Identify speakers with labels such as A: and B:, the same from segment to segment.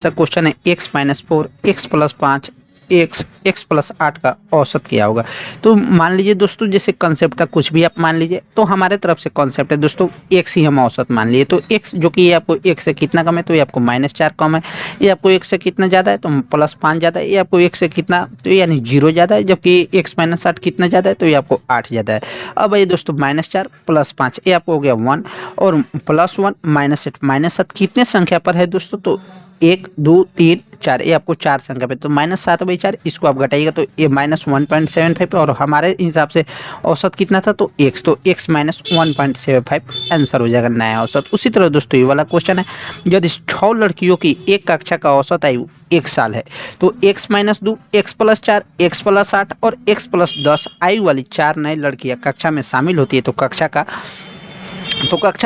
A: Question है x-4 x+5 x+8 का औसत क्या होगा। तो मान लीजिए दोस्तों, जैसे कंसेप्ट था कुछ भी आप मान लीजिए, तो हमारे तरफ से कॉन्सेप्ट है दोस्तों x ही हम औसत मान लिए। तो x जो कि ये आपको x से कितना कम है तो ये आपको -4 कम है, ये आपको x से कितना ज़्यादा है तो +5 ज़्यादा है, ये आपको x से कितना तो यानी 0 ज़्यादा है, जबकि x-8 कितना ज़्यादा है तो ये आपको 8 ज़्यादा है। अब ये दोस्तों -4 +5 ये आपको हो गया 1 और +1 -8 -7 कितने संख्या पर है दोस्तों, तो 1 2 3 4 ये आपको 4 संख्या पे, तो -7/4 इसको आप घटाइएगा तो ये -1.75 और हमारे हिसाब से औसत कितना था तो x, तो x -1.75 आंसर हो जाएगा नया औसत। उसी तरह दोस्तों ये वाला क्वेश्चन है, यदि 6 लड़कियों की एक कक्षा का औसत आयु 1 साल है तो x-2 x+4 x+8 और x+10 आयु वाली 4 नई लड़कियां कक्षा में शामिल होती है तो कक्षा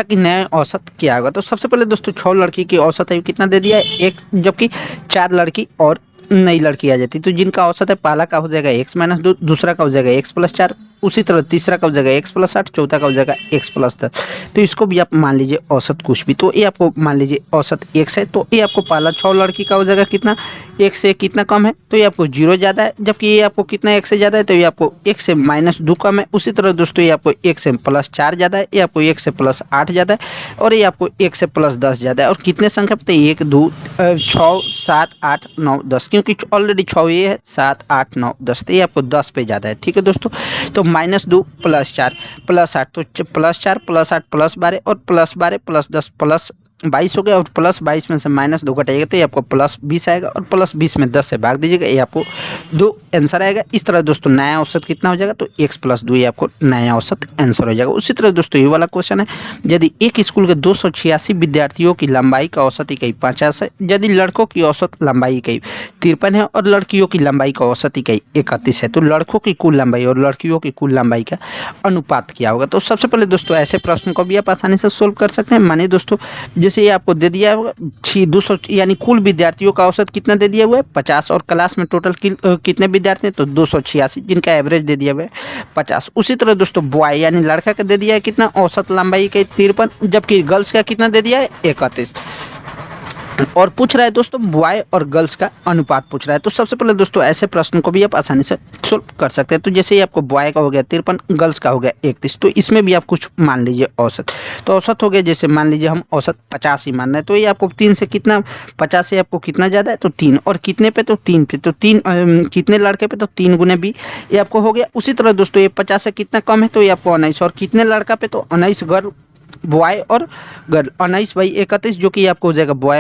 A: की नया औसत क्या होगा। तो सबसे पहले दोस्तों 6 लड़की की औसत आयु कितना दे दिया है 1, जबकि 4 लड़की और नई लड़की आ जाती तो जिनका औसत है पहला का हो जाएगा x-2, दूसरा का हो जाएगा x+4, उसी तरह तीसरा का हो जाएगा x+8, चौथा का हो जाएगा x+10। तो इसको भी आप मान लीजिए औसत कुछ भी, तो ये आपको मान लीजिए औसत x है, तो ये आपको पहला 6 लड़की का हो जाएगा कितना x से कितना कम है तो ये आपको 0 ज़्यादा है, जबकि ये आपको कितना x से ज़्यादा है तो ये आपको x से -2 कम है। उसी तरह दोस्तों ये आपको x से +4 ज़्यादा है, ये आपको x से +8 ज़्यादा है और ये आपको x से +10 ज़्यादा है। और कितने संख्या पे 1 2 6 7 8 9 10, क्योंकि ऑलरेडी 6 ये है 7 8 9 10, तो ये आपको 10 पे ज़्यादा है। ठीक है दोस्तों, तो -2 +4 +8, तो +4 +8 +12 और +12 +10 +22 हो गया और +22 में से -2 घटाइएगा तो ये आपको +20 आएगा और +20 में 10 से भाग दीजिएगा, ये आपको 2 आंसर आएगा। इस तरह दोस्तों नया औसत कितना हो जाएगा तो x+2 ये आपको नया औसत आंसर हो जाएगा। उसी तरह दोस्तों ये वाला क्वेश्चन है, यदि एक स्कूल के 286 विद्यार्थियों की लंबाई का औसत इकाई 50 है, यदि लड़कों की औसत लंबाई इकाई 53 है और लड़कियों की लंबाई का औसत इकाई 31 है, तो लड़कों की कुल लंबाई और लड़कियों की कुल लंबाई का अनुपात क्या होगा। तो सबसे पहले दोस्तों ऐसे प्रश्न को भी आप आसानी से सोल्व कर सकते हैं। मानिए दोस्तों जैसे ये आपको दे दिया होगा 200 यानी कुल विद्यार्थियों का औसत कितना दे दिया हुआ है 50 और क्लास में टोटल कितने विद्यार्थी हैं तो 286 जिनका एवरेज दे दिया हुआ है 50। उसी तरह दोस्तों बॉय यानी लड़का का दे दिया है कितना औसत लंबाई के 53, जबकि गर्ल्स का कितना दे दिया है 31 और पूछ रहा है दोस्तों बॉय और गर्ल्स का अनुपात पूछ रहा है। तो सबसे पहले दोस्तों ऐसे प्रश्न को भी आप आसानी से सोल्व कर सकते हैं। तो जैसे ही आपको बॉय का हो गया 53, गर्ल्स का हो गया 31, तो इसमें भी आप कुछ मान लीजिए औसत। तो औसत हो गया, जैसे मान लीजिए हम औसत 50 ही मान रहे हैं, तो ये आपको 3 से कितना 50 से आपको कितना ज़्यादा है तो 3 और कितने पे तो 3 पे, तो 3 कितने लड़के पे तो 3 गुने b ये आपको हो गया। उसी तरह दोस्तों ये 50 से कितना कम है तो ये आपको 19 और कितने लड़का पे तो 19 गर्ल बॉय और गर्ल 19/31, जो कि आपको हो जाएगा बॉय